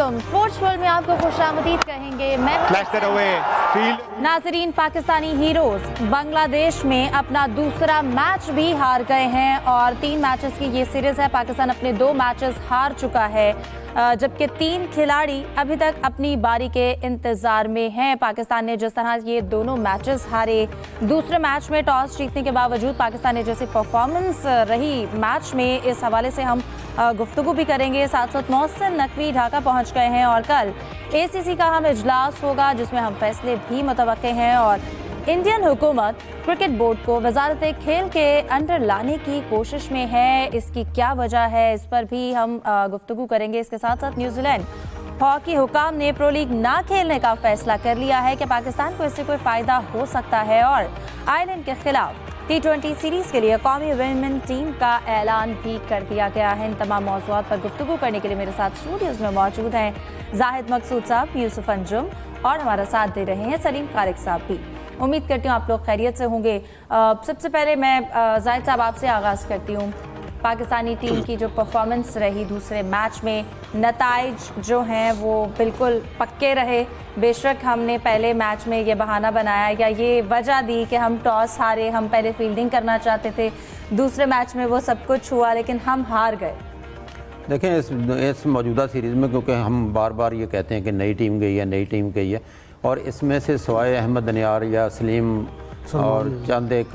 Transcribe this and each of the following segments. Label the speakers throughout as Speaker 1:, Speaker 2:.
Speaker 1: वालेकुम। Sports world में आपको खुशामदीद कहेंगे। मैं नाजरीन, पाकिस्तानी हीरोज बांग्लादेश में अपना दूसरा मैच भी हार गए हैं और 3 मैचेस की ये सीरीज है। पाकिस्तान अपने 2 मैचेस हार चुका है, जबकि 3 खिलाड़ी अभी तक अपनी बारी के इंतजार में हैं। पाकिस्तान ने जिस तरह ये दोनों मैचेस हारे, दूसरे मैच में टॉस जीतने के बावजूद पाकिस्तान ने जैसी परफॉर्मेंस रही मैच में, इस हवाले से हम गुफ्तगू भी करेंगे। 709 नकवी ढाका पहुंच गए हैं और कल ACC का हम इजलास होगा जिसमें हम फैसले भी मुतवक्के हैं और इंडियन हुकूमत क्रिकेट बोर्ड को वजारत खेल के अंडर लाने की कोशिश में है। इसकी क्या वजह है, इस पर भी हम गुफ्तगू करेंगे। इसके साथ साथ न्यूजीलैंड हॉकी हुकाम ने प्रो लीग ना खेलने का फैसला कर लिया है कि पाकिस्तान को इससे कोई फायदा हो सकता है और आयरलैंड के खिलाफ T20 सीरीज के लिए कौमी वुमेन टीम का ऐलान भी कर दिया गया है। इन तमाम मौज़ूआत पर गुफ्तगू करने के लिए मेरे साथ स्टूडियोज में मौजूद हैं जाहिद मकसूद साहब, यूसुफ अंजुम और हमारा साथ दे रहे हैं सलीम खारिक साहब भी। उम्मीद करती हूँ आप लोग खैरियत से होंगे। सबसे पहले मैं जाहिद साहब आपसे आगाज़ करती हूँ। पाकिस्तानी टीम की जो परफॉर्मेंस रही दूसरे मैच में, नताइज जो हैं वो बिल्कुल पक्के रहे। बेशक हमने पहले मैच में ये बहाना बनाया या ये वजह दी कि हम टॉस हारे, हम पहले फील्डिंग करना चाहते थे। दूसरे मैच में वो सब कुछ हुआ लेकिन हम हार गए।
Speaker 2: देखें, इस मौजूदा सीरीज़ में क्योंकि हम बार बार ये कहते हैं कि नई टीम गई है, नई टीम गई है, और इसमें से सिवाय अहमद दनियार या सलीम और चंद एक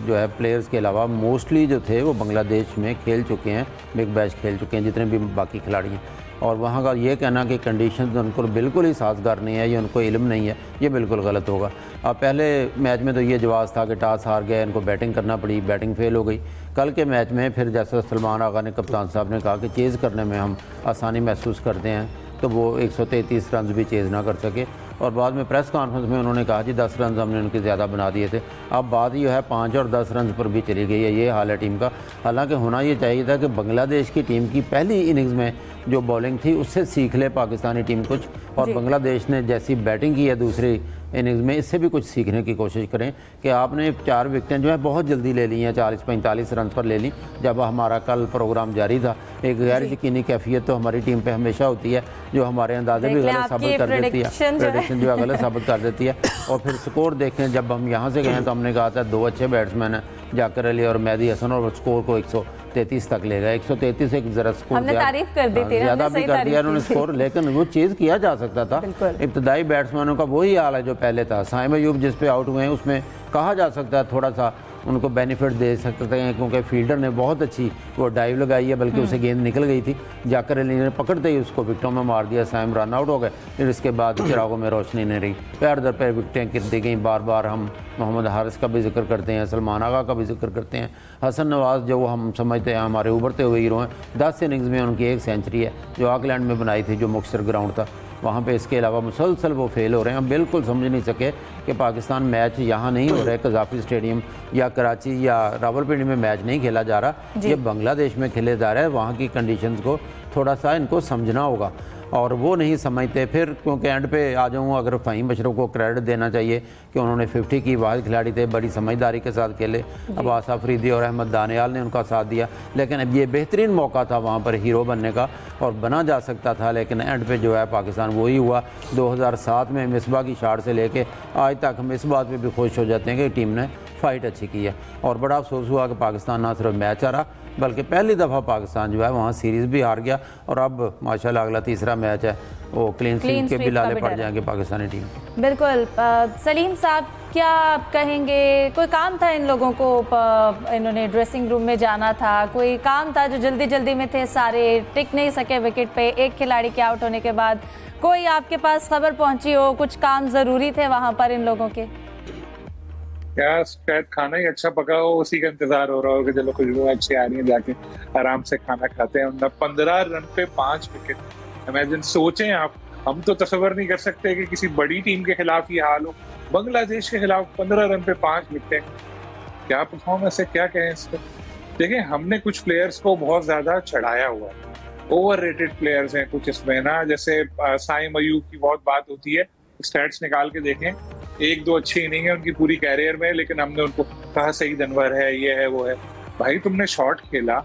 Speaker 2: जो है प्लेयर्स के अलावा मोस्टली जो थे वो बांग्लादेश में खेल चुके हैं, बिग बैश खेल चुके हैं, जितने भी बाकी खिलाड़ी हैं। और वहाँ का ये कहना कि कंडीशंस उनको बिल्कुल ही साजगार नहीं है, ये उनको इल्म नहीं है, ये बिल्कुल गलत होगा। अब पहले मैच में तो ये जवाब था कि टॉस हार गए, इनको बैटिंग करना पड़ी, बैटिंग फेल हो गई। कल के मैच में फिर जैसा सलमान आगा ने, कप्तान साहब ने कहा कि चेज़ करने में हम आसानी महसूस करते हैं, तो वो 133 रन भी चेज़ ना कर सके। और बाद में प्रेस कॉन्फ्रेंस में उन्होंने कहा जी 10 रन हमने उनके ज़्यादा बना दिए थे। अब बात ये है 5 और 10 रन पर भी चली गई है, ये हाल है टीम का। हालांकि होना ये चाहिए था कि बांग्लादेश की टीम की पहली इनिंग्स में जो बॉलिंग थी उससे सीख ले पाकिस्तानी टीम कुछ, और बांग्लादेश ने जैसी बैटिंग की है दूसरी इनिंग्स में, इससे भी कुछ सीखने की कोशिश करें कि आपने 4 विकेटें जो है बहुत जल्दी ले ली हैं, 40-45 रन पर ले ली। जब हमारा कल प्रोग्राम जारी था, एक गैर यकीनी कैफियत तो हमारी टीम पे हमेशा होती है जो हमारे अंदाजे भी गलत साबित कर देती है, प्रेडिक्शन जो है गलत साबित कर देती है। और फिर स्कोर देखें, जब हम यहाँ से गए तो हमने कहा था 2 अच्छे बैट्समैन हैं, जाकर अली और मेहदी हसन, और स्कोर को 133 तक ले गए। 133 एक जरा स्कोर
Speaker 1: तारीफ कर दी थी,
Speaker 2: ज़्यादा भी कर दिया उन्होंने स्कोर, लेकिन वो चीज़ किया जा सकता था। इब्तदाई बैट्समैनों का वही हाल है जो पहले था। साइम अयूब जिस पे आउट हुए हैं उसमें कहा जा सकता है थोड़ा सा उनको बेनिफिट दे सकते हैं, क्योंकि फील्डर ने बहुत अच्छी वो डाइव लगाई है, बल्कि उसे गेंद निकल गई थी। जाकर अली ने पकड़ते ही उसको विकेटों में मार दिया, साइम रन आउट हो गए। फिर इसके बाद चिरागों में रोशनी नहीं रही, पैर दर पैर विकेटें गिरती गई। बार बार हम मोहम्मद हारिस का भी जिक्र करते हैं, सलमान आगा का भी जिक्र करते हैं, हसन नवाज जो हम समझते हैं हमारे उभरते हुए हीरो हैं। 10 इनिंग्स में उनकी 1 सेंचुरी है जो ऑकलैंड में बनाई थी, जो मुख्तर ग्राउंड था वहाँ पे। इसके अलावा मुसलसल वो फेल हो रहे हैं। हम बिल्कुल समझ नहीं सके कि पाकिस्तान मैच यहाँ नहीं हो रहा है, कज़ाफ़ी स्टेडियम या कराची या रावलपिंडी में मैच नहीं खेला जा रहा, ये बांग्लादेश में खेले जा रहा है। वहाँ की कंडीशंस को थोड़ा सा इनको समझना होगा और वो नहीं समझते। फिर क्योंकि एंड पे आ जाऊँ, अगर फ़हीम अशरफ को क्रेडिट देना चाहिए कि उन्होंने 50 की वाहिद खिलाड़ी थे, बड़ी समझदारी के साथ खेले। अब्बास अफरीदी और अहमद दानियाल ने उनका साथ दिया, लेकिन अब ये बेहतरीन मौका था वहाँ पर हीरो बनने का और बना जा सकता था, लेकिन एंड पे जो है पाकिस्तान वही हुआ। 2007 में मिसबा की शाट से लेके आज तक हम इस बात पर भी खुश हो जाते हैं कि टीम ने फ़ाइट अच्छी की है। और बड़ा अफसोस हुआ कि पाकिस्तान ना सिर्फ मैच हारा, बल्कि पहली दफ़ा पाकिस्तान जो है वहाँ सीरीज़ भी हार गया। और अब माशाल्लाह अगला तीसरा मैच है, वो क्लीन स्वीप के भी लाले पड़ जाएंगे पाकिस्तानी टीम।
Speaker 1: बिल्कुल। सलीम साहब क्या आप कहेंगे, कोई काम था इन लोगों को, इन्होंने ड्रेसिंग रूम में जाना था, कोई काम था जो जल्दी जल्दी में थे, सारे टिक नहीं सके विकेट पे, एक खिलाड़ी के आउट होने के बाद कोई आपके पास खबर पहुंची हो, कुछ काम ज़रूरी थे वहाँ पर इन लोगों के?
Speaker 3: क्या शायद खाना ही अच्छा पका हो, उसी का इंतजार हो रहा हो कि चलो खुशबू अच्छी आ रही है, जाके आराम से खाना खाते हैं। 15 रन पे 5 विकेट, इमेजिन, सोचें आप। हम तो तसव्वुर नहीं कर सकते कि किसी बड़ी टीम के खिलाफ ये हाल हो। बांग्लादेश के खिलाफ 15 रन पे 5 विकेट, क्या परफॉर्मेंस है, क्या कहें इस पर। देखिए, हमने कुछ प्लेयर्स को बहुत ज्यादा चढ़ाया हुआ है, ओवर रेटेड प्लेयर्स हैं कुछ इसमें ना। जैसे साइम अयूब की बहुत बात होती है, स्टैट्स निकाल के देखें, 1-2 अच्छी इनिंग है उनकी पूरी कैरियर में, लेकिन हमने उनको कहा सईद अनवर है, ये है, वो है। भाई तुमने शॉट खेला,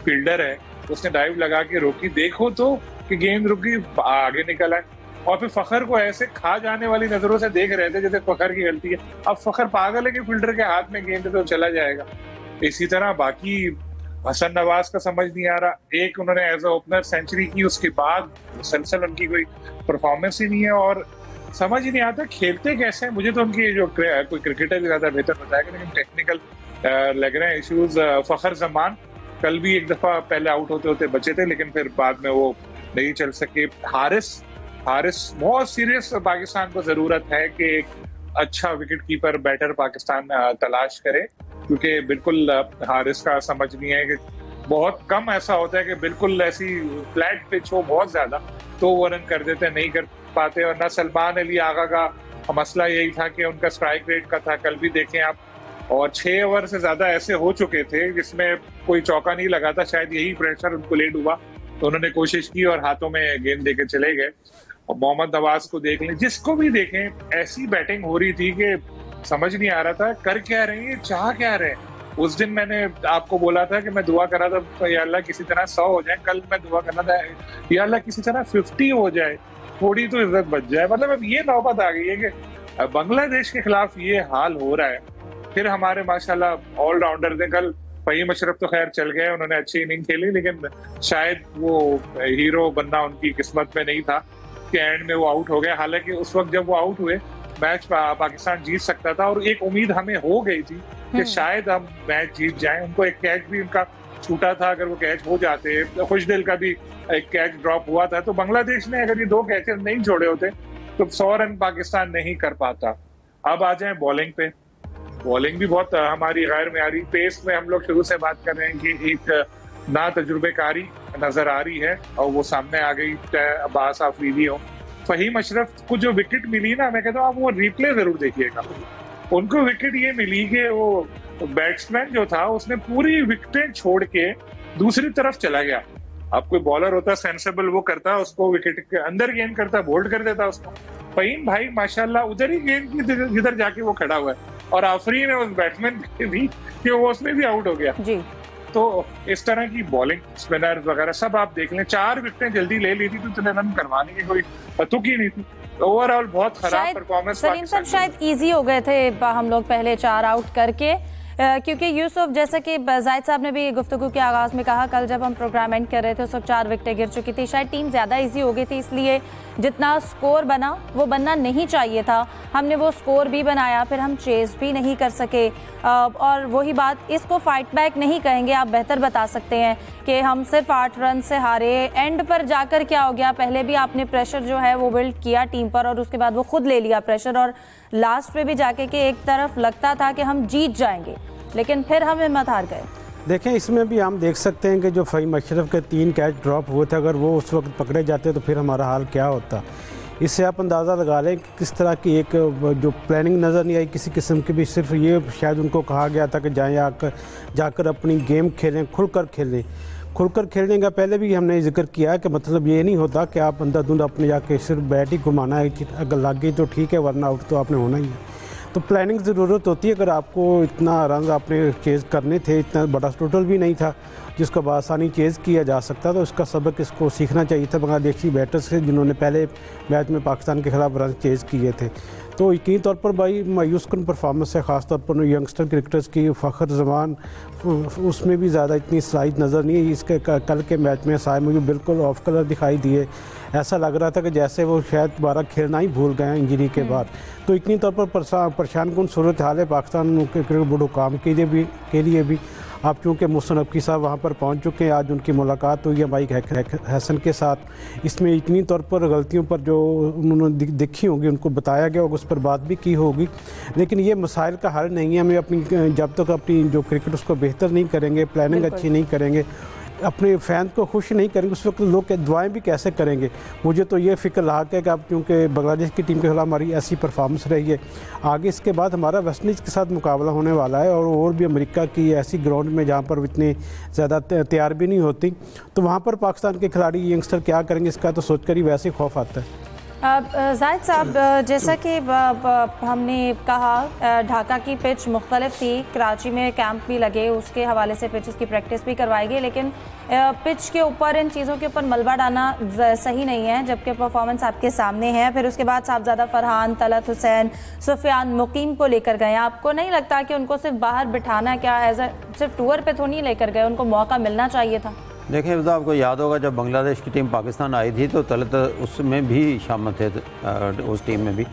Speaker 3: फील्डर है, उसने डाइव लगा के रोकी, देखो तो कि गेंद रुक गई, आगे निकल आए। और फिर फखर को ऐसे खा जाने वाली नजरों से देख रहे थे जैसे फखर की गलती है। अब फखर पागल है कि फील्डर के हाथ में गेंद तो चला जाएगा। इसी तरह बाकी हसन नवाज का समझ नहीं आ रहा, एक उन्होंने एज अ ओपनर सेंचुरी की, उसके बाद मुसलसल उनकी कोई परफॉर्मेंस ही नहीं है और समझ ही नहीं आता खेलते कैसे हैं। मुझे तो उनकी जो कोई क्रिकेटर भी ज्यादा बेहतर बताएगा, लेकिन टेक्निकल लग रहे हैं इश्यूज। फखर जमान कल भी एक दफा पहले आउट होते होते बचे थे, लेकिन फिर बाद में वो नहीं चल सके। हारिस बहुत सीरियस पाकिस्तान को जरूरत है कि एक अच्छा विकेट कीपर बैटर पाकिस्तान तलाश करे, क्योंकि बिल्कुल हारिस का समझ नहीं है कि बहुत कम ऐसा होता है कि बिल्कुल ऐसी फ्लैट पिच हो बहुत ज्यादा तो वो रन कर देते, नहीं कर पाते। और ना सलमान अली आगा का मसला यही था कि उनका स्ट्राइक रेट का था, कल भी देखें आप, और 6 ओवर से ज्यादा ऐसे हो चुके थे जिसमें कोई चौका नहीं लगा था। शायद यही प्रेशर उनको ले डूबा, तो उन्होंने कोशिश की और हाथों में गेंद देकर चले गए। और मोहम्मद नवाज को देख लें, जिसको भी देखें ऐसी बैटिंग हो रही थी कि समझ नहीं आ रहा था कर क्या रहे हैं, चाह क्या रहे हैं। उस दिन मैंने आपको बोला था कि मैं दुआ कर रहा था या अल्लाह किसी तरह 100 हो जाए, कल मैं दुआ करना था या अल्लाह किसी तरह 50 हो जाए, थोड़ी तो इज्जत बच जाए। मतलब अब ये नौबत आ गई है कि बांग्लादेश के खिलाफ ये हाल हो रहा है। फिर हमारे माशाल्लाह ऑलराउंडर थे, कल फहीम अशरफ तो खैर चल गए, उन्होंने अच्छी इनिंग खेली, लेकिन शायद वो हीरो बनना उनकी किस्मत में नहीं था कि एंड में वो आउट हो गए। हालांकि उस वक्त जब वो आउट हुए मैच पाकिस्तान जीत सकता था और एक उम्मीद हमें हो गई थी कि शायद हम मैच जीत जाएं। उनको एक कैच भी उनका छूटा था, अगर वो कैच हो जाते, खुशदिल का भी एक कैच ड्रॉप हुआ था, तो बांग्लादेश ने अगर ये 2 कैचेस नहीं छोड़े होते तो 100 रन पाकिस्तान नहीं कर पाता। अब आ जाए बॉलिंग पे। बॉलिंग भी बहुत हमारी गैर मेयारी, पेस में हम लोग शुरू से बात कर रहे हैं कि एक ना तजुर्बेकारी नजर आ रही है और वो सामने आ गई, अब्बास आफरीदी हो। फहीम अशरफ को जो विकेट मिली ना, मैं कहता हूँ आप वो रिप्ले जरूर देखिएगा। उनको विकेट ये मिली कि वो बैट्समैन जो था उसने पूरी विकेटें छोड़ के दूसरी तरफ चला गया। अब कोई बॉलर होता सेंसेबल, वो करता उसको विकेट के अंदर गेंद करता, बोल्ड कर देता उसको। फहीम भाई माशाल्लाह उधर ही गेंद की जिधर जाके वो खड़ा हुआ है, और आफरीन ने उस बैट्समैन की दी कि वो उसमें भी आउट हो गया जी। तो इस तरह की बॉलिंग, स्पिनर्स वगैरह सब आप देख लें, 4 विकेटें जल्दी ले ली थी तो इतने रन करवाने की कोई तुक ही नहीं थी। ओवरऑल बहुत खराब परफॉर्मेंस।
Speaker 1: सलीम साहब शायद इजी हो गए थे हम लोग पहले 4 आउट करके, क्योंकि यूसुफ, जैसा कि जाहिद साहब ने भी गुफ्तगू के आगाज़ में कहा, कल जब हम प्रोग्राम एंड कर रहे थे उस वक्त 4 विकेटें गिर चुकी थी, शायद टीम ज़्यादा इजी हो गई थी, इसलिए जितना स्कोर बना वो बनना नहीं चाहिए था। हमने वो स्कोर भी बनाया, फिर हम चेस भी नहीं कर सके। और वही बात, इसको फाइट बैक नहीं कहेंगे, आप बेहतर बता सकते हैं कि हम सिर्फ 8 रन से हारे। एंड पर जाकर क्या हो गया, पहले भी आपने प्रेशर जो है वो बिल्ड किया टीम पर और उसके बाद वो खुद ले लिया प्रेशर, और लास्ट पे भी जाके कि एक तरफ लगता था कि हम जीत जाएंगे, लेकिन फिर हम हिम्मत हार गए।
Speaker 4: देखें, इसमें भी हम देख सकते हैं कि जो फहीम अशरफ के 3 कैच ड्रॉप हुए थे, अगर वो उस वक्त पकड़े जाते तो फिर हमारा हाल क्या होता। इससे आप अंदाज़ा लगा लें कि किस तरह की एक जो प्लानिंग नज़र नहीं आई किसी किस्म की भी। सिर्फ ये शायद उनको कहा गया था कि जाकर अपनी गेम खेलें, खुलकर खेलें। खुलकर खेलने का पहले भी हमने जिक्र किया कि मतलब ये नहीं होता कि आप अंधाधुंध अपने जाके सिर्फ बैट ही घुमाना है, कि अगर लग गई तो ठीक है, वरना आउट तो आपने होना ही है। तो प्लानिंग ज़रूरत होती है। अगर आपको इतना रन आपने चेज़ करने थे, इतना बड़ा टोटल भी नहीं था जिसको बआसानी चेज़ किया जा सकता, तो इसका सबक इसको सीखना चाहिए था बांग्लादेशी बैटर्स से, जिन्होंने पहले मैच में पाकिस्तान के खिलाफ रन चेज़ किए थे। तो यकीनी तौर पर भाई मायूस कन परफॉर्मेंस है, ख़ासतौर पर यंगस्टर क्रिकेटर्स की। फ़खर जमान उसमें भी ज़्यादा इतनी सलाहियत नज़र नहीं है। इसके कल के मैच में साय मुझे बिल्कुल ऑफ कलर दिखाई दिए, ऐसा लग रहा था कि जैसे वो शायद दोबारा खेलना ही भूल गए इंजरी के बाद। तो इतनी तौर पर परेशान कन सूरत हाल है पाकिस्तान क्रिकेट बोर्ड हुकाम के लिए भी। आप चूँकि मोहसिन नकवी साहब वहाँ पर पहुँच चुके हैं, आज उनकी मुलाकात हुई है माइक हसन के साथ। इसमें इतनी तौर पर गलतियों पर जो उन्होंने देखी होंगी उनको बताया गया होगा, उस पर बात भी की होगी। लेकिन ये मसाइल का हल नहीं है। हमें अपनी जब तक अपनी जो क्रिकेट उसको बेहतर नहीं करेंगे, प्लानिंग अच्छी नहीं करेंगे, अपने फैन को खुश नहीं करेंगे, उस वक्त लोग दुआएं भी कैसे करेंगे। मुझे तो ये फ़िक्र लाक है कि अब क्योंकि बांग्लादेश की टीम के खिलाफ हमारी ऐसी परफॉर्मेंस रही है, आगे इसके बाद हमारा वेस्ट इंडीज़ के साथ मुकाबला होने वाला है, और भी अमेरिका की ऐसी ग्राउंड में जहाँ पर इतनी ज़्यादा तैयार भी नहीं होती, तो वहाँ पर पाकिस्तान के खिलाड़ी यंगस्टर क्या करेंगे, इसका तो सोच कर ही वैसे ही खौफ आता है।
Speaker 1: जाहिद साहब, जैसा कि हमने कहा ढाका की पिच मुख्तलिफ थी, कराची में कैंप भी लगे, उसके हवाले से पिचेस की प्रैक्टिस भी करवाई गई, लेकिन पिच के ऊपर इन चीज़ों के ऊपर मलबा डालना सही नहीं है जबकि परफॉर्मेंस आपके सामने है। फिर उसके बाद साहबजादा फरहान, तलत हुसैन, सुफियान मुकीम को लेकर गए। आपको नहीं लगता कि उनको सिर्फ बाहर बिठाना, क्या सिर्फ टूर पे तो नहीं लेकर गए, उनको मौका मिलना चाहिए था?
Speaker 2: देखिए, तो आपको याद होगा जब बांग्लादेश की टीम पाकिस्तान आई थी तो तलत उसमें भी शामिल थे, उस टीम में भी,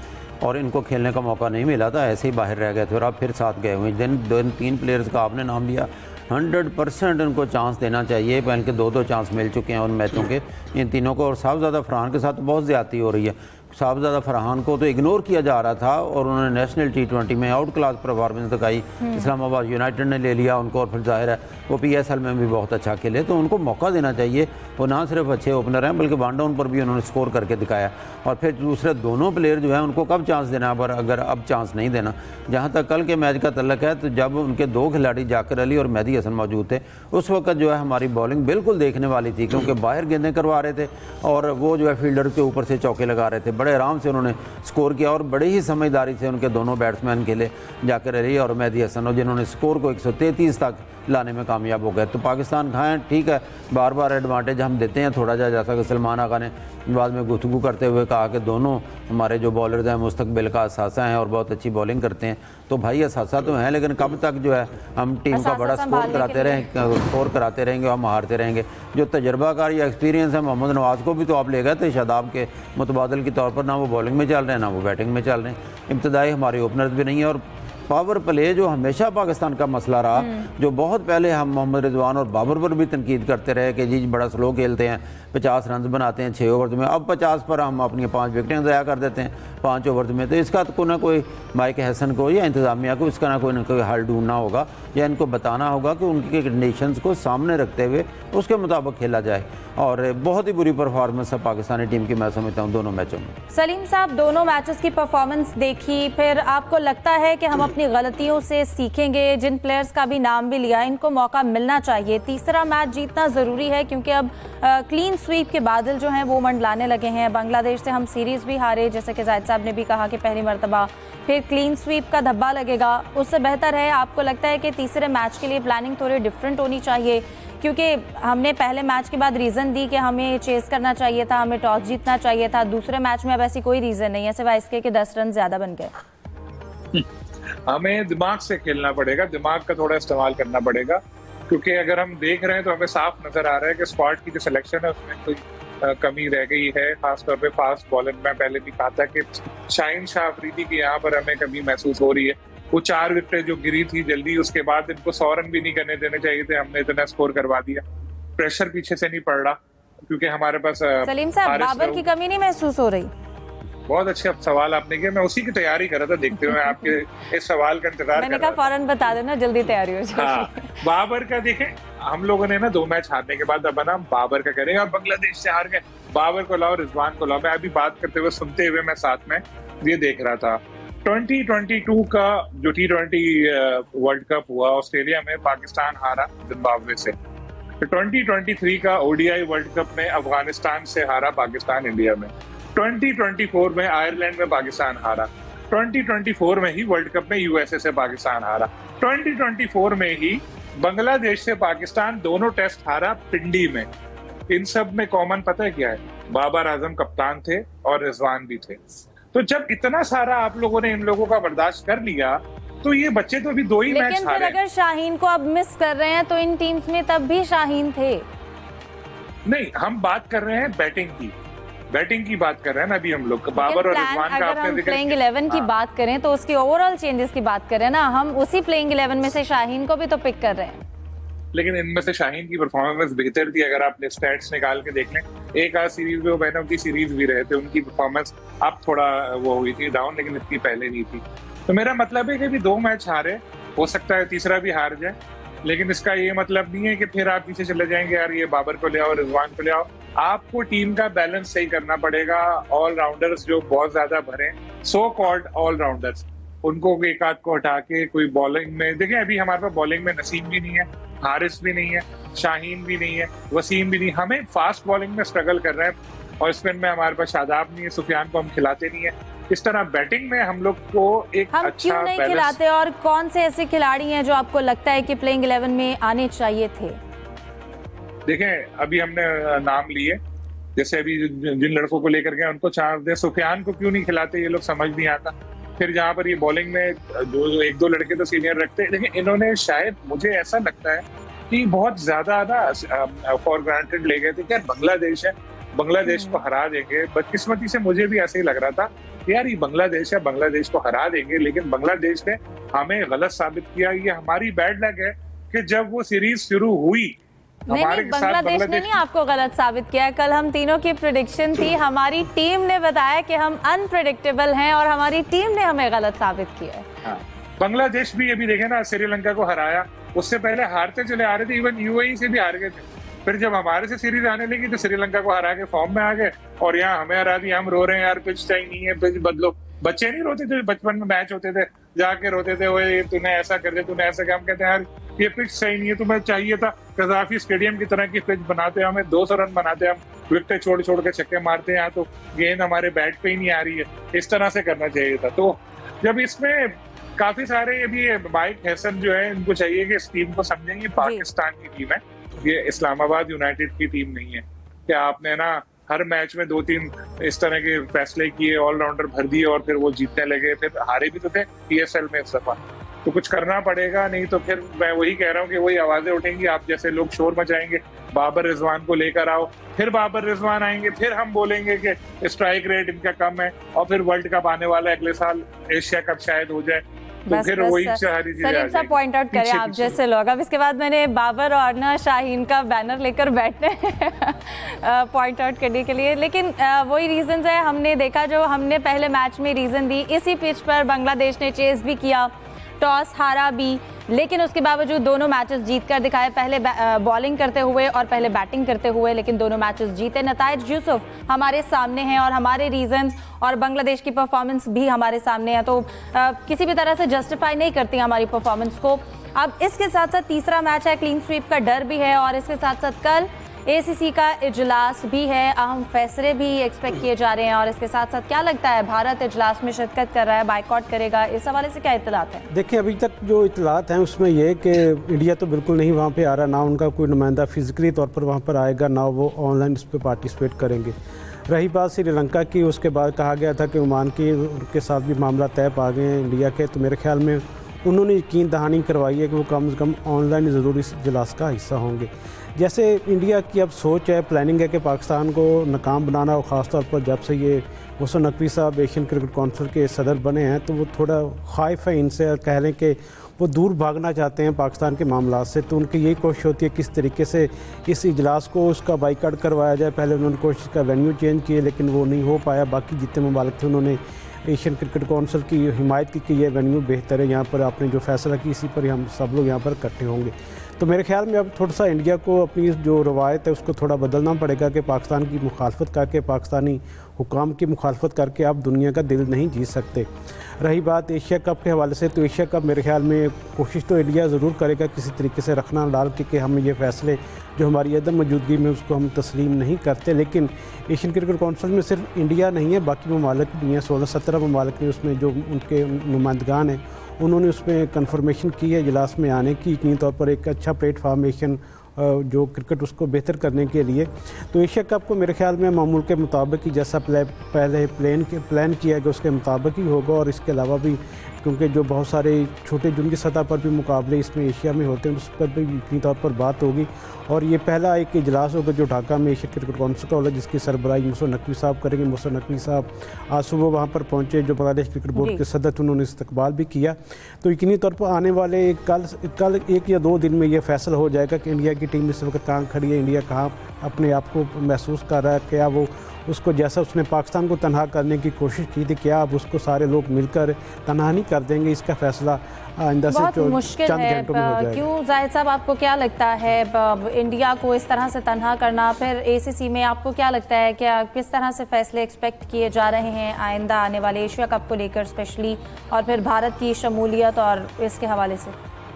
Speaker 2: और इनको खेलने का मौका नहीं मिला था, ऐसे ही बाहर रह गए थे और अब फिर साथ गए हुए। जिन 3 प्लेयर्स का आपने नाम लिया, 100% उनको चांस देना चाहिए, बल्कि 2 चांस मिल चुके हैं उन मैचों के इन तीनों को। और साहबजादा फरहान के साथ बहुत ज़्यादती हो रही है। साहबजादा फरहान को तो इग्नोर किया जा रहा था और उन्होंने नेशनल T20 में आउट क्लास परफॉर्मेंस दिखाई। इस्लामाबाद यूनाइटेड ने ले लिया उनको और फिर जाहिर है वो PSL में भी बहुत अच्छा खेले, तो उनको मौका देना चाहिए। वो ना सिर्फ अच्छे ओपनर हैं बल्कि वन डाउन पर भी उन्होंने स्कोर करके दिखाया। और फिर दूसरे दोनों प्लेयर जो हैं उनको कब चांस देना, पर अगर अब चांस नहीं देना। जहाँ तक कल के मैच का तल्लक है, तो जब उनके 2 खिलाड़ी जाकिर अली और मेहदी हसन मौजूद थे, उस वक्त जो है हमारी बॉलिंग बिल्कुल देखने वाली थी, क्योंकि बाहर गेंदें करवा रहे थे और वो जो है फील्डर के ऊपर से चौके लगा रहे थे। बड़े आराम से उन्होंने स्कोर किया और बड़े ही समझदारी से उनके दोनों बैट्समैन खेले, जाकिर अली और मेहदी हसन, और जिन्होंने स्कोर को 133 तक लाने में कामयाब हो गए। तो पाकिस्तान खाएँ, ठीक है, बार बार एडवांटेज हम देते हैं थोड़ा जैसा कि सलमान आगा ने बाद में गुफ्तगू करते हुए कहा कि दोनों हमारे जो बॉलर्स हैं मुस्तकबिल का असासा हैं और बहुत अच्छी बॉलिंग करते हैं। तो भाई असासा तो हैं, लेकिन कब तक जो है हम टीम का बड़ा स्कोर कराते रहेंगे, हम हारते रहेंगे। जो तजर्बाकार या एक्सपीरियंस है, मोहम्मद नवाज़ को भी तो आप ले गए थे शादाब के मुतबादल के तौर पर, ना वो बॉलिंग में चल रहे हैं ना वो बैटिंग में चल रहे हैं। इब्तदाई हमारे ओपनर्स भी नहीं है और पावर प्ले जो हमेशा पाकिस्तान का मसला रहा, जो बहुत पहले हम मोहम्मद रिजवान और बाबर पर भी तनकीद करते रहे कि जी बड़ा स्लो खेलते हैं, 50 रन बनाते हैं 6 ओवर में, अब 50 पर हम अपनी 5 विकेटें ज़ाया कर देते हैं 5 ओवर में। तो इसका तो ना कोई माइक हसन को या इंतज़ामिया को इसका ना कोई हल ढूंढना होगा या इनको बताना होगा कि उनकी कंडीशंस को सामने रखते हुए उसके मुताबिक खेला जाए। और बहुत ही बुरी परफॉर्मेंस है पाकिस्तानी टीम की, मैं समझता हूँ दोनों मैचों में।
Speaker 1: सलीम साहब, दोनों मैचेस की परफॉर्मेंस देखी, फिर आपको लगता है कि हम अपनी गलतियों से सीखेंगे? जिन प्लेयर्स का भी नाम भी लिया, इनको मौका मिलना चाहिए। तीसरा मैच जीतना ज़रूरी है क्योंकि अब क्लीन स्वीप के बादल जो हैं वो मंडलाने लगे हैं। बांग्लादेश से हम सीरीज़ भी हारे, जैसे कि जाहिद साहब ने भी कहा कि पहली मरतबा, फिर क्लीन स्वीप का धब्बा लगेगा। उससे बेहतर है, आपको लगता है कि तीसरे मैच के लिए प्लानिंग थोड़ी डिफरेंट होनी चाहिए? क्योंकि हमने पहले मैच के बाद रीज़न दी कि हमें चेस करना चाहिए था, हमें टॉस जीतना चाहिए था। दूसरे मैच में अब ऐसी कोई रीज़न नहीं है सिवाय इसके कि 10 रन ज़्यादा बन गए।
Speaker 3: हमें दिमाग से खेलना पड़ेगा, दिमाग का थोड़ा इस्तेमाल करना पड़ेगा, क्योंकि अगर हम देख रहे हैं तो हमें साफ नजर आ रहा है कि स्क्वाड की जो सिलेक्शन है उसमें कोई कमी रह गई है, खासतौर पे फास्ट बॉलर। मैं पहले भी कहा था कि शाहीन शाह अफरीदी की यहाँ पर हमें कमी महसूस हो रही है। वो 4 विकेटें जो गिरी थी जल्दी, उसके बाद इनको 100 रन भी नहीं करने देने चाहिए थे, हमने इतना स्कोर करवा दिया। प्रेशर पीछे से नहीं पड़ रहा क्योंकि हमारे पास
Speaker 1: सलीम साहब, बाबर की कमी नहीं महसूस हो रही?
Speaker 3: बहुत अच्छे सवाल आपने किया, मैं उसी की तैयारी कर रहा था, देखते हुए आपके इस सवाल का इंतजार
Speaker 1: मैंने कहा फौरन बता देना, जल्दी तैयारी हो जाए।
Speaker 3: हाँ, बाबर का देखें, हम लोगों ने ना 2 मैच हारने के बाद अब हम बाबर का करेंगे। और बांग्लादेश से हार गए, बाबर को लाओ, रिजवान को लाओ। मैं अभी बात करते हुए सुनते हुए मैं साथ में ये देख रहा था 2022 का जो T20 वर्ल्ड कप हुआ ऑस्ट्रेलिया में, पाकिस्तान हारा जिम्बाब्वे से। 2023 का ODI वर्ल्ड कप में अफगानिस्तान से हारा पाकिस्तान इंडिया में। 2024 में आयरलैंड में पाकिस्तान हारा। 2024 में ही वर्ल्ड कप में USA से पाकिस्तान हारा। 2024 में ही बांग्लादेश से पाकिस्तान दोनों टेस्ट हारा पिंडी में। इन सब में कॉमन पता है क्या है? बाबर आजम कप्तान थे और रिजवान भी थे। तो जब इतना सारा आप लोगों ने इन लोगों का बर्दाश्त कर लिया तो ये बच्चे तो अभी 2 ही मैच हारे।
Speaker 1: लेकिन फिर अगर शाहीन को अब मिस कर रहे हैं तो इन टीम्स में तब भी शाहीन थे।
Speaker 3: नहीं, हम बात कर रहे हैं बैटिंग की बात कर रहे हैं ना अभी हम लोग। बाबर और रिजवान का आपने जिक्र,
Speaker 1: प्लेइंग 11 की बात करें तो उसकी ओवरऑल चेंजेस की बात करें ना, हम उसी प्लेइंग 11 में से शाहीन को भी तो पिक कर रहे हैं।
Speaker 3: लेकिन इनमें से शाहीन की परफॉर्मेंस बेहतर थी। अगर आप स्टैट्स निकाल के देख लें, एक आध सीरीज में वो मैन ऑफ द सीरीज भी रहे थे, उनकी परफॉर्मेंस अब थोड़ा वो हुई थी डाउन, लेकिन इतनी पहले नहीं थी। तो मेरा मतलब है कि भी 2 मैच हारे, हो सकता है तीसरा भी हार जाए, लेकिन इसका ये मतलब नहीं है कि फिर आप पीछे चले जाएंगे, यार ये बाबर को ले आओ, रिजवान को ले आओ। आपको टीम का बैलेंस सही करना पड़ेगा। ऑलराउंडर्स जो बहुत ज्यादा भरे, सो कॉल्ड ऑलराउंडर्स, उनको एक आध को हटा के कोई बॉलिंग में देखिए। अभी हमारे पास बॉलिंग में नसीम भी नहीं है, हारिस भी नहीं है, शाहीन भी नहीं है, वसीम भी नहीं। हमें फास्ट बॉलिंग में स्ट्रगल कर रहे हैं। और स्पिन में हमारे पास शादाब नहीं है, सुफियान को हम खिलाते नहीं है। इस तरह बैटिंग में हम लोग को एक
Speaker 1: हम
Speaker 3: अच्छा
Speaker 1: क्यों नहीं खिलाते, और कौन से ऐसे खिलाड़ी हैं जो आपको लगता है कि प्लेइंग 11 में आने चाहिए थे?
Speaker 3: देखें, अभी हमने नाम लिए, जैसे अभी जिन लड़कों को लेकर गए उनको चांस दे। सुफियान को क्यों नहीं खिलाते, ये लोग समझ नहीं आता। फिर जहां पर ये बॉलिंग में जो एक दो लड़के तो सीनियर रखते हैं, लेकिन इन्होंने शायद, मुझे ऐसा लगता है कि बहुत ज्यादा ना फॉर ग्रांटेड ले गए थे कि यार बांग्लादेश है, बांग्लादेश को हरा देंगे। बदकिस्मती से मुझे भी ऐसे ही लग रहा था कि यार ये बांग्लादेश है, बांग्लादेश को हरा देंगे, लेकिन बांग्लादेश ने हमें गलत साबित किया। ये हमारी बैड लक है कि जब वो सीरीज शुरू हुई
Speaker 1: नहीं, बांग्लादेश ने नहीं आपको गलत साबित किया। कल हम तीनों की प्रेडिक्शन थी, हमारी टीम ने बताया कि हम अनप्रेडिक्टेबल हैं और हमारी टीम ने हमें गलत साबित किया है।
Speaker 3: हाँ, बांग्लादेश भी अभी देखे ना, श्रीलंका को हराया, उससे पहले हारते चले आ रहे थे, इवन यूएई से भी हार गए थे। फिर जब हमारे से सीरीज आने लगी तो श्रीलंका को हरा के फॉर्म में आ गए, और यहाँ हमें हरा दिया। हम रो रहे हैं यार, पिच सही नहीं है, पिच बदलो। बच्चे नहीं रोते थे, बचपन में मैच होते थे जाके रोते थे, वो तूने ऐसा कर दे, तूने ऐसा। हम कहते हैं यार ये पिच सही नहीं है, तुम्हें चाहिए था कजाफी स्टेडियम की तरह की पिच बनाते, हमें 200 रन बनाते, हम विकेटें छोड़ छोड़ के छक्के मारते हैं, यहाँ तो गेंद हमारे बैट पे ही नहीं आ रही है। इस तरह से करना चाहिए था। तो जब इसमें काफी सारे अभी माइक हैसन जो है, इनको चाहिए कि इस टीम को समझेंगे पाकिस्तान की टीम है, ये इस्लामाबाद यूनाइटेड की टीम नहीं है। क्या आपने ना हर मैच में 2-3 इस तरह के फैसले किए, ऑलराउंडर भर दिए और फिर वो जीतने लगे, फिर हारे भी तो थे पीएसएल में इस दफा। तो कुछ करना पड़ेगा, नहीं तो फिर मैं वही कह रहा हूँ कि वही आवाजें उठेंगी, आप जैसे लोग शोर मचाएंगे, बाबर रिजवान को लेकर आओ, फिर बाबर रिजवान आएंगे, फिर हम बोलेंगे कि स्ट्राइक रेट इनका कम है, और फिर वर्ल्ड कप आने वाला है अगले साल, एशिया कप शायद हो जाए, तो फिर वही सारी चीजें।
Speaker 1: सलीम साहब पॉइंट आउट करें आप जैसे लोग। अब इसके बाद मैंने बाबर और ना शाहीन का बैनर लेकर बैठने पॉइंट आउट करने के लिए, लेकिन वही रीजंस है। हमने देखा, जो हमने पहले मैच में रीजन दी, इसी पिच पर बांग्लादेश ने चेस भी किया, टॉस हारा भी, लेकिन उसके बावजूद दोनों मैचेस जीत कर दिखाए, पहले बॉलिंग करते हुए और पहले बैटिंग करते हुए, लेकिन दोनों मैचेस जीते। नताइज यूसुफ हमारे सामने हैं और हमारे रीजंस और बांग्लादेश की परफॉर्मेंस भी हमारे सामने है, तो किसी भी तरह से जस्टिफाई नहीं करती हमारी परफॉर्मेंस को। अब इसके साथ साथ तीसरा मैच है, क्लीन स्वीप का डर भी है, और इसके साथ साथ कल एसीसी का इजलास भी है, अहम फैसले भी एक्सपेक्ट किए जा रहे हैं। और इसके साथ साथ क्या लगता है, भारत इजलास में शिरकत कर रहा है, बाइकआउट करेगा, इस हवाले से क्या इत्तलात है?
Speaker 4: देखिए, अभी तक जो इत्तलात हैं उसमें ये है कि इंडिया तो बिल्कुल नहीं वहाँ पे आ रहा, ना उनका कोई नुमाइंदा फिजिकली तौर पर वहाँ पर आएगा, ना वो ऑनलाइन उस पर पार्टिसिपेट करेंगे। रही बात श्रीलंका की, उसके बाद कहा गया था कि ओमान की उनके साथ भी मामला तय पा गए हैं इंडिया के, तो मेरे ख्याल में उन्होंने यकीन दहानी करवाई है कि वो कम से कम ऑनलाइन ज़रूर इस इजलास का हिस्सा होंगे। जैसे इंडिया की अब सोच है, प्लानिंग है कि पाकिस्तान को नाकाम बनाना, और ख़ासतौर पर जब से ये मोहसिन नकवी साहब एशियन क्रिकेट काउंसिल के सदर बने हैं, तो वो थोड़ा ख़ाइफ है इनसे, कह लें कि वो दूर भागना चाहते हैं पाकिस्तान के मामला से। तो उनकी यही कोशिश होती है किस तरीके से इस इजलास को उसका बाइकआउट करवाया जाए। पहले उन्होंने कोशिश का वेन्यू चेंज किए, लेकिन वो नहीं हो पाया। बाकी जितने ममालिक थे उन्होंने एशियन क्रिकेट काउंसिल की हिमायत की कि ये वेन्यू बेहतर है, यहाँ पर आपने जो फैसला की इसी पर हम सब लोग यहाँ पर इकट्ठे होंगे। तो मेरे ख्याल में अब थोड़ा सा इंडिया को अपनी जो रवायत है उसको थोड़ा बदलना पड़ेगा कि पाकिस्तान की मुखालफत करके, पाकिस्तानी हुकाम की मुखालफत करके आप दुनिया का दिल नहीं जीत सकते। रही बात एशिया कप के हवाले से, तो एशिया कप मेरे ख्याल में कोशिश तो इंडिया ज़रूर करेगा किसी तरीके से रखना डाल के कि हम ये फ़ैसले जो हमारी अदम मौजूदगी में उसको हम तस्लीम नहीं करते। लेकिन एशियन क्रिकेट काउंसिल में सिर्फ इंडिया नहीं है, बाकी ममालिक भी हैं, 16-17 ममालिक ने उसमें जो उनके नुमाइंदगान हैं उन्होंने उसमें कन्फर्मेशन की है इजलास में आने की, यकीनी तौर पर एक अच्छा प्लेटफार्म एशियन जो क्रिकेट उसको बेहतर करने के लिए। तो एशिया कप को मेरे ख्याल में मामूल के मुताबिक ही जैसा पहले प्लान किया गया उसके मुताबिक ही होगा। और इसके अलावा भी क्योंकि जो बहुत सारे छोटे जुन की सतह पर भी मुकाबले इसमें एशिया में होते हैं, उस पर भी यकीनी तौर पर बात होगी। और ये पहला एक इजलास होगा जो ढाका में एशियन क्रिकेट काउंसिल का होगा, जिसकी सरबराही मोहसिन नकवी साहब करेंगे। मोहसिन नकवी साहब आज सुबह वहाँ पर पहुँचे, जो बांग्लादेश क्रिकेट बोर्ड के सदस्य, उन्होंने इस्तकबाल भी किया। तो यकीनी तौर पर आने वाले कल 1 या 2 दिन में ये फैसला हो जाएगा कि इंडिया की टीम इस वक्त कहाँ खड़ी है, इंडिया कहाँ अपने आप को महसूस कर रहा है, क्या वो उसको जैसा उसने पाकिस्तान को तनहा करने की कोशिश की थी, क्या अब उसको सारे लोग मिलकर तनहा नहीं कर देंगे। इसका फैसला आइंदा से चंद घंटों में हो जाएगा।
Speaker 1: क्यों जाहिद साहब, आपको क्या लगता है इंडिया को इस तरह से तनहा करना, फिर एसीसी में आपको क्या लगता है, क्या किस तरह से फैसले एक्सपेक्ट किए जा रहे हैं आइंदा आने वाले एशिया कप को लेकर स्पेशली, और फिर भारत की शमूलियत और इसके हवाले से?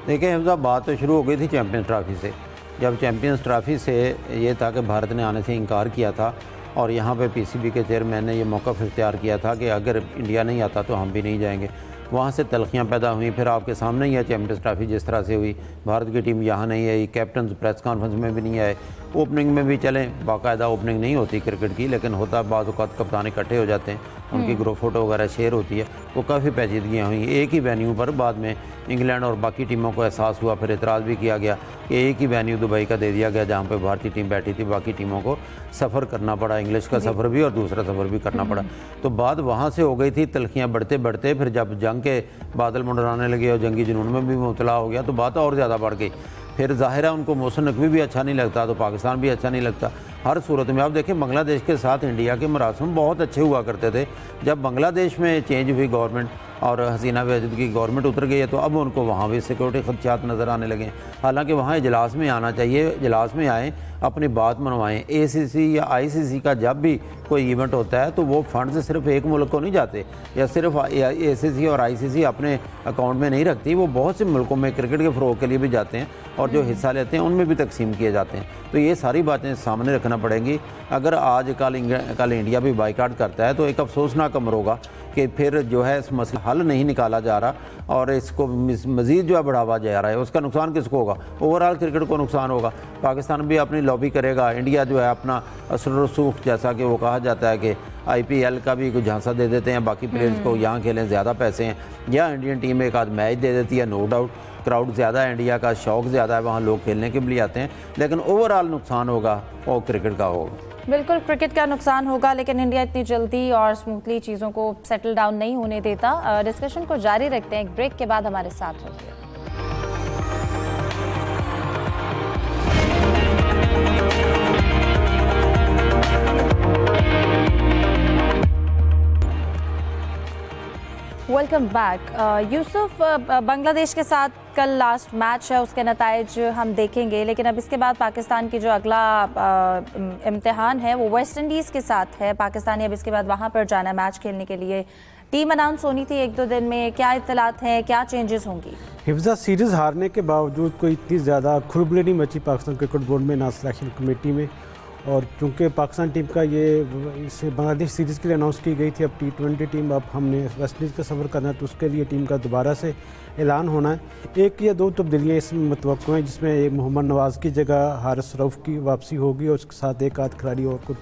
Speaker 2: देखिए हमजा, बात तो शुरू हो गई थी चैम्पियंस ट्रॉफी से। जब चैम्पियंस ट्रॉफी से ये था कि भारत ने आने से इनकार किया था, और यहाँ पे पीसीबी के चेयरमैन ने ये मौक़िफ़ इख्तियार किया था कि अगर इंडिया नहीं आता तो हम भी नहीं जाएंगे। वहाँ से तलखियाँ पैदा हुई। फिर आपके सामने ही है चैम्पियंस ट्रॉफी जिस तरह से हुई, भारत की टीम यहाँ नहीं आई, कैप्टन प्रेस कॉन्फ्रेंस में भी नहीं आए, ओपनिंग में भी चलें, बाकायदा ओपनिंग नहीं होती क्रिकेट की, लेकिन होता बाज़ औक़ात कप्तान इकट्ठे हो जाते हैं, उनकी ग्रुप फ़ोटो वगैरह शेयर होती है। वो काफ़ी पेचीदगियाँ हुई एक ही वेन्यू पर। बाद में इंग्लैंड और बाकी टीमों को एहसास हुआ, फिर एतराज़ भी किया गया कि एक ही वेन्यू दुबई का दे दिया गया जहाँ पे भारतीय टीम बैठी थी, बाकी टीमों को सफ़र करना पड़ा, इंग्लिश का सफ़र भी और दूसरा सफ़र भी करना पड़ा। तो बात वहाँ से हो गई थी। तलखियाँ बढ़ते बढ़ते फिर जब जंग के बादल मंडराने लगे और जंगी जुनून में भी मुबतला हो गया तो बात और ज़्यादा बढ़ गई। फिर ज़ाहिर है उनको मोहसिन नकवी भी अच्छा नहीं लगता तो पाकिस्तान भी अच्छा नहीं लगता। हर सूरत में आप देखें बांग्लादेश के साथ इंडिया के मरासम बहुत अच्छे हुआ करते थे। जब बांग्लादेश में चेंज हुई गवर्नमेंट और हसीना वाजिद की गवर्नमेंट उतर गई है तो अब उनको वहाँ भी सिक्योरिटी खदशात नज़र आने लगे। हालांकि वहाँ इजलास में आना चाहिए, इजलास में आएँ, अपनी बात मनवाएं। ACC या ICC का जब भी कोई इवेंट होता है तो वो फंड्स सिर्फ एक मुल्क को नहीं जाते, या सिर्फ ACC और ICC अपने अकाउंट में नहीं रखती, वो बहुत से मुल्कों में क्रिकेट के फ़रोग के लिए भी जाते हैं और जो हिस्सा लेते हैं उनमें भी तकसीम किए जाते हैं। तो ये सारी बातें सामने रखना पड़ेंगी। अगर आज कल इंडिया भी बाइकाट करता है तो एक अफसोसनाक अमर होगा कि फिर जो है इस मसला हल नहीं निकाला जा रहा और इसको मज़ीद जो है बढ़ावा जा रहा है। उसका नुकसान किसको होगा? ओवरऑल क्रिकेट को नुकसान होगा। पाकिस्तान भी अपनी लॉबी करेगा, इंडिया जो है अपना असर रसूख, जैसा कि वो कहा जाता है कि IPL का भी कुछ झांसा दे देते हैं बाकी प्लेयर्स को, यहाँ खेलें, ज़्यादा पैसे हैं, या इंडियन टीम एक आध मैच दे देती है। नो डाउट क्राउड ज़्यादा है, इंडिया का शौक़ ज़्यादा है, वहाँ लोग खेलने के लिए आते हैं, लेकिन ओवरऑल नुकसान होगा और क्रिकेट का होगा।
Speaker 1: बिल्कुल क्रिकेट का नुकसान होगा, लेकिन इंडिया इतनी जल्दी और स्मूथली चीज़ों को सेटल डाउन नहीं होने देता। डिस्कशन को जारी रखते हैं, एक ब्रेक के बाद हमारे साथ होगी। Welcome back. यूसुफ, बांग्लादेश के साथ कल लास्ट मैच है, उसके नताइज हम देखेंगे, लेकिन अब इसके बाद पाकिस्तान की जो अगला इम्तिहान है वो वेस्ट इंडीज़ के साथ है। पाकिस्तानी अब इसके बाद वहाँ पर जाना है मैच खेलने के लिए। टीम अनाउंस होनी थी 1-2 दिन में, क्या इत्तलात हैं, क्या चेंजेस होंगी?
Speaker 4: हिफ्ज़ा सीरीज़ हारने के बावजूद कोई इतनी ज़्यादा खुरबली नहीं मची पाकिस्तान क्रिकेट बोर्ड में, ना सिलेक्शन कमेटी में। और चूँकि पाकिस्तान टीम का ये इसे बांग्लादेश सीरीज़ के लिए अनाउंस की गई थी, अब T20 टीम, अब हमने वेस्ट इंडीज़ का सफ़र करना है तो उसके लिए टीम का दोबारा से ऐलान होना है। 1 या 2 तब्दीलियाँ इसमें मतवक्को हैं, जिसमें एक मोहम्मद नवाज़ की जगह हारिस रऊफ़ की वापसी होगी और उसके साथ एक आध खिलाड़ी और को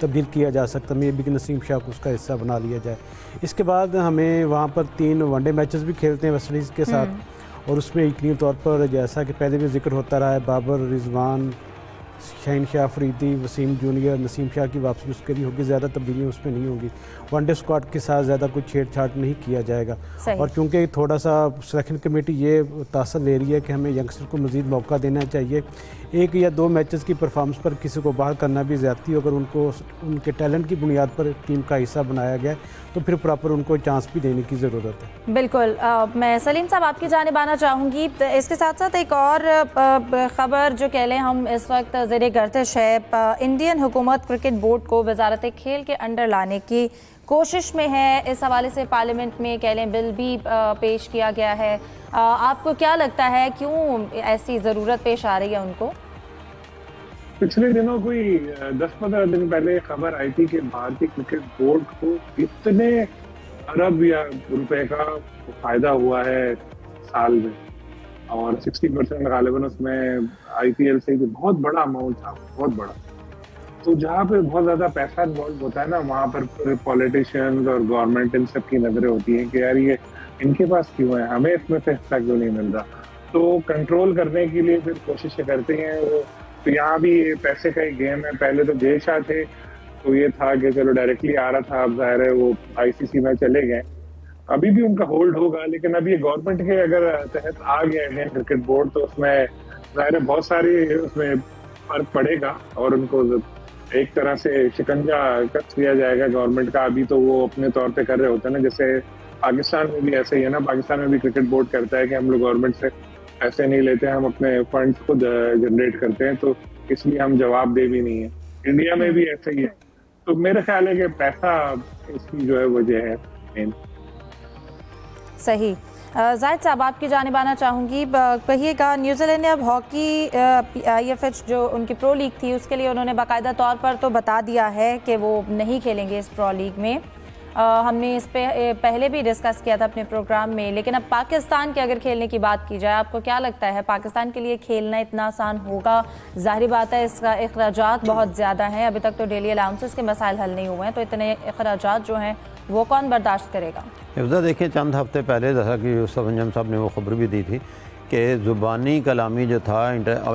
Speaker 4: तब्दील किया जा सकता है। मे भी नसीम शाह को उसका हिस्सा बना लिया जाए। इसके बाद हमें वहाँ पर 3 वनडे मैचेस भी खेलते हैं वेस्ट इंडीज़ के साथ, और उसमें यकीनी तौर पर जैसा कि पहले भी जिक्र होता रहा है, बाबर, रिजवान, शहनशाह अफरीदी, वसीम जूनियर, नसीम शाह की वापसी उसके लिए होगी। ज़्यादा तब्दीलियाँ उसमें नहीं होगी। वनडे स्क्वाड के साथ ज़्यादा कुछ छेड़छाड़ नहीं किया जाएगा। और चूँकि थोड़ा सा सिलेक्शन कमेटी ये तासर ले रही है कि हमें यंगस्टर को मज़ीद मौका देना चाहिए, 1 या 2 मैचेस की परफॉर्मेंस पर किसी को बाहर करना भी ज़्यादती। अगर उनको उनके टैलेंट की बुनियाद पर टीम का हिस्सा बनाया गया तो फिर प्रॉपर उनको चांस भी देने की ज़रूरत है।
Speaker 1: बिल्कुल। मैं सलीम साहब आपकी जानिब आना चाहूँगी। इसके साथ साथ एक और ख़बर जो कह लें हम इस वक्त ज़ेरे गर्दिश है, इंडियन हुकूमत क्रिकेट बोर्ड को वजारत खेल के अंडर लाने की कोशिश में है। इस हवाले से पार्लियामेंट में कह लें बिल भी पेश किया गया है। आपको क्या लगता है क्यों ऐसी ज़रूरत पेश आ रही है उनको?
Speaker 3: पिछले दिनों कोई 10-15 दिन पहले खबर आई थी कि भारतीय क्रिकेट बोर्ड को इतने अरब या रुपए का फायदा हुआ है साल में, और 60% गालिबन उसमें IPL से बहुत बड़ा अमाउंट था, बहुत बड़ा। तो जहाँ पे बहुत ज्यादा पैसा इन्वॉल्व होता है ना, वहाँ पर पॉलिटिशियंस और गवर्नमेंट इन सब की नजरें होती हैं कि यार ये इनके पास क्यों है, हमें इसमें से हिस्सा क्यों नहीं मिल रहा। तो कंट्रोल करने के लिए फिर कोशिशें करते हैं वो। तो यहाँ भी पैसे का ही गेम है। पहले तो जय शाह थे तो ये था कि चलो डायरेक्टली आ रहा था, अब जाहिर है वो ICC में चले गए, अभी भी उनका होल्ड होगा। लेकिन अब ये गवर्नमेंट के अगर तहत आ गया इंडियन क्रिकेट बोर्ड तो उसमें जाहिर है बहुत सारी उसमें फर्क पड़ेगा और उनको एक तरह से शिकंजा कस दिया जाएगा गवर्नमेंट का। अभी तो वो अपने तौर पे कर रहे होते हैं ना, जैसे पाकिस्तान में भी ऐसे ही है ना, पाकिस्तान में भी क्रिकेट बोर्ड करता है कि हम लोग गवर्नमेंट से पैसे नहीं लेते, हम अपने फंड्स खुद जनरेट करते हैं, तो इसलिए हम जवाब दे भी नहीं है। इंडिया में भी ऐसे ही है। तो मेरा ख्याल है कि पैसा इसकी जो है वजह है मेन।
Speaker 1: सही। जाहिद साहब, आपकी जानिब आना चाहूँगी। कहिएगा, न्यूजीलैंड ने अब हॉकी IFH जो उनकी प्रो लीग थी उसके लिए उन्होंने बाकायदा तौर पर तो बता दिया है कि वो नहीं खेलेंगे इस प्रो लीग में। हमने इस पे पहले भी डिस्कस किया था अपने प्रोग्राम में, लेकिन अब पाकिस्तान के अगर खेलने की बात की जाए, आपको क्या लगता है पाकिस्तान के लिए खेलना इतना आसान होगा? ज़ाहिर बात है इसका अखराजात बहुत ज़्यादा हैं, अभी तक तो डेली अलाउंसेस के मसाइल हल नहीं हुए हैं, तो इतने अखराजात जो हैं वो कौन बर्दाश्त करेगा?
Speaker 2: हिफ्ज़ा, देखिए चंद हफ्ते पहले जैसा कि यूसुफ अंजम साहब ने वो खबर भी दी थी कि ज़ुबानी कलामी जो था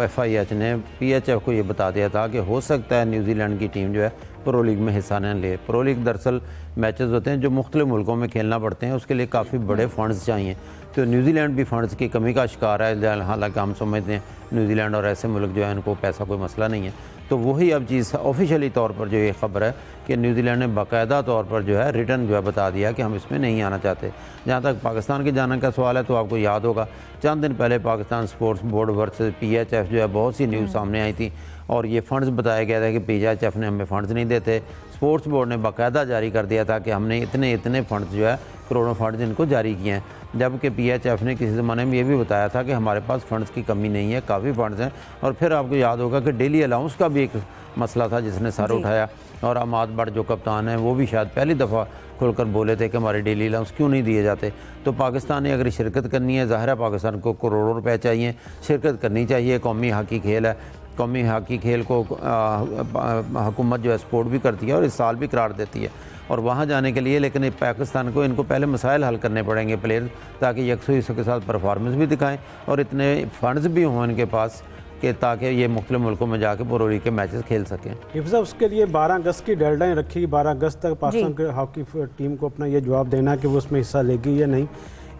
Speaker 2: FIH ने PHF को ये बता दिया था कि हो सकता है न्यूजीलैंड की टीम जो है प्रो लीग में हिस्सा न ले। प्रो लीग दरअसल मैचेस होते हैं जो मुख्तलिफ मुल्कों में खेलना पड़ते हैं, उसके लिए काफ़ी बड़े फ़ंड्स चाहिए। तो न्यूजीलैंड भी फ़ंड्स की कमी का शिकार है। हालांकि हम समझते हैं न्यूजीलैंड और ऐसे मुल्क जो है उनको पैसा कोई मसला नहीं है। तो वही अब चीज़ ऑफिशियली तौर पर जो ये ख़बर है कि न्यूजीलैंड ने बाकायदा तौर पर जो है रिटर्न जो है बता दिया कि हम इसमें नहीं आना चाहते। जहाँ तक पाकिस्तान के जाने का सवाल है तो आपको याद होगा चंद दिन पहले Pakistan sports board versus PHF जो है बहुत सी न्यूज़ सामने आई थी और ये फ़ंड्स बताया गया था कि PHF ने हमें फ़ंड्स नहीं देते। स्पोर्ट्स बोर्ड ने बाकायदा जारी कर दिया था कि हमने इतने फ़ंड्स जो है करोड़ों फ़ंड्स इनको जारी किए हैं, जबकि PHF ने किसी ज़माने में ये भी बताया था कि हमारे पास फ़ंड्स की कमी नहीं है, काफ़ी फ़ंड्स हैं। और फिर आपको याद होगा कि डेली अलाउंस का भी एक मसला था जिसने सर उठाया, और अमाद बट जो कप्तान है वो भी शायद पहली दफ़ा खुलकर बोले थे कि हमारे डेली अलाउंस क्यों नहीं दिए जाते। तो पाकिस्तान ने अगर शिरकत करनी है, ज़ाहिर है पाकिस्तान को करोड़ों रुपए चाहिए, शिरकत करनी चाहिए। कौमी हॉकी खेल है, कौमी हॉकी खेल को हुकूमत जो है सपोर्ट भी करती है और इस साल भी करार देती है और वहाँ जाने के लिए, लेकिन पाकिस्तान को इनको पहले मसाइल हल करने पड़ेंगे प्लेयर, ताकि यकसुई के साथ परफॉर्मेंस भी दिखाएं और इतने फंड्स भी हों इनके पास कि ताकि ये मुख्तलिफ मुल्कों में जाके प्रो लीग के मैचेस खेल सकें।
Speaker 4: हिफ्ज़ा, उसके लिए 12 अगस्त की डेडलाइन रखी। 12 अगस्त तक पाकिस्तान के हॉकी टीम को अपना ये जवाब देना कि वो उसमें हिस्सा लेगी या नहीं।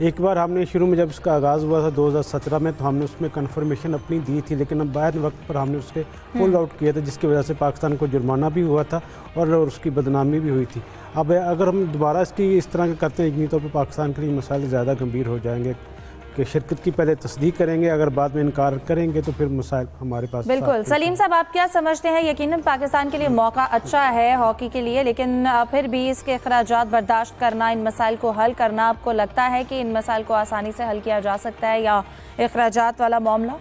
Speaker 4: एक बार हमने शुरू में जब इसका आगाज़ हुआ था 2017 में, तो हमने उसमें कन्फर्मेशन अपनी दी थी, लेकिन अब बाद वक्त पर हमने उसके पुल आउट किया था, जिसकी वजह से पाकिस्तान को जुर्माना भी हुआ था और उसकी बदनामी भी हुई थी। अब अगर हम दोबारा इसकी इस तरह का करते हैं, यकीनी तौर पर पाकिस्तान के लिए मसाइल ज़्यादा गंभीर हो जाएंगे कि शिरकत की पहले तस्दीक करेंगे, अगर बाद में इनकार करेंगे तो फिर मसाइल हमारे पास।
Speaker 1: बिल्कुल। सलीम साहब, आप क्या समझते हैं? यकीनन पाकिस्तान के लिए मौका अच्छा है हॉकी के लिए, लेकिन फिर भी इसके अखराजात बर्दाश्त करना, इन मसाइल को हल करना, आपको लगता है कि इन मसाइल को आसानी से हल किया जा सकता है या अखराजात वाला मामला?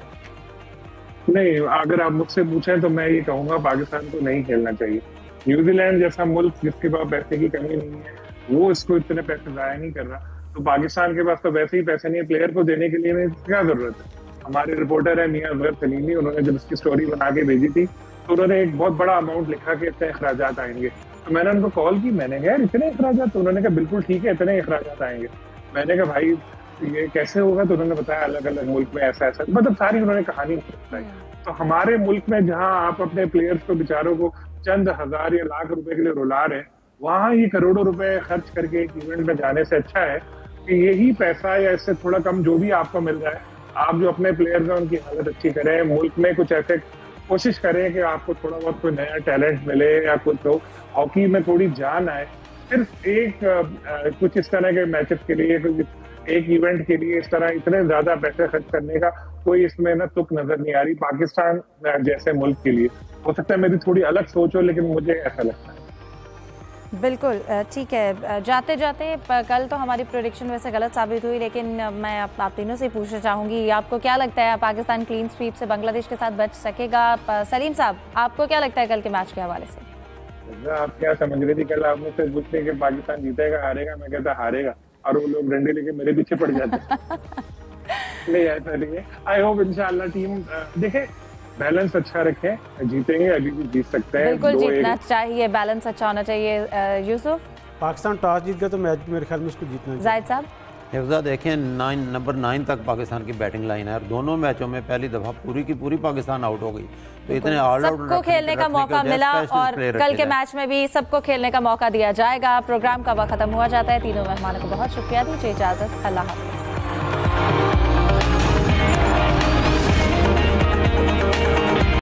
Speaker 3: नहीं, अगर आप मुझसे पूछें तो मैं ये कहूँगा पाकिस्तान को नहीं खेलना चाहिए। न्यूजीलैंड जैसा मुल्क जिसके पास पैसे की कमी नहीं है, वो इसको इतने पैसे ज़ाया नहीं कर रहा। तो पाकिस्तान के पास तो वैसे ही पैसे नहीं है, प्लेयर को देने के लिए क्या जरूरत है? हमारे रिपोर्टर है मियां अजहर सलीमी, उन्होंने जब इसकी स्टोरी बना के भेजी थी तो उन्होंने एक बहुत बड़ा अमाउंट लिखा कि इतने अखराजात आएंगे। तो मैंने उनको कॉल की, मैंने कहा यार इतने अखराजात? तो उन्होंने कहा बिल्कुल ठीक है, इतने अखराजात आएंगे। मैंने कहा भाई ये कैसे होगा? तो उन्होंने बताया अलग अलग मुल्क में ऐसा ऐसा, मतलब सारी उन्होंने कहानी बताई। तो हमारे मुल्क में जहाँ आप अपने प्लेयर्स को बेचारों को चंद हजार या लाख रुपए के लिए रुला रहे हैं, वहाँ ये करोड़ों रुपए खर्च करके एक इवेंट में जाने से अच्छा है कि यही पैसा या इससे थोड़ा कम जो भी आपको मिल रहा है, आप जो अपने प्लेयर्स हैं उनकी हालत अच्छी करें, मुल्क में कुछ ऐसे कोशिश करें कि आपको थोड़ा बहुत कोई नया टैलेंट मिले या कुछ हो, हॉकी में थोड़ी जान आए। सिर्फ एक कुछ इस तरह के मैचेस के लिए, एक इवेंट के लिए इस तरह इतने ज्यादा पैसे खर्च करने का कोई इसमें ना तुक नजर नहीं आ रही पाकिस्तान जैसे मुल्क के लिए। हो सकता है मेरी थोड़ी अलग सोच हो, लेकिन मुझे ऐसा लगता है।
Speaker 1: बिल्कुल ठीक है। जाते जाते कल तो हमारी प्रेडिक्शन वैसे गलत साबित हुई, लेकिन मैं आप तीनों से पूछना चाहूँगी, आपको क्या लगता है पाकिस्तान क्लीन स्वीप से बांग्लादेश के साथ बच सकेगा? सलीम साहब, आपको क्या लगता है कल के मैच के हवाले से?
Speaker 3: आप क्या समझ रही थी कल? आप मुझसे पूछते कि पाकिस्तान जीतेगा हारेगा, मैं कहता हारेगा, और वो लोग डंडे लेके मेरे पीछे पड़ जाते। नहीं, ऐसा नहीं है। आई होप इंशाल्लाह टीम देखे बैलेंस अच्छा रखें, जीतेंगे, अभी भी जीत सकते हैं।
Speaker 1: बिल्कुल जीतना चाहिए, बैलेंस अच्छा होना चाहिए। यूसुफ,
Speaker 4: पाकिस्तान टॉस जीत गया तो मैच मेरे ख्याल में उसको जीतना चाहिए।
Speaker 1: जाहिद साहब,
Speaker 2: हिफ्ज़ा देखें नंबर 9 तक पाकिस्तान की बैटिंग लाइन है और दोनों मैचों में पहली दफ़ा पूरी की पूरी पाकिस्तान आउट हो गई, तो इतने ऑल आउट
Speaker 1: सबको खेलने का मौका मिला और कल के मैच में भी सबको खेलने का मौका दिया जाएगा। प्रोग्राम का वक्त खत्म हुआ जाता है। तीनों मेहमानों को बहुत शुक्रिया, दीजिए इजाजत, अल्लाह हाफ़िज़।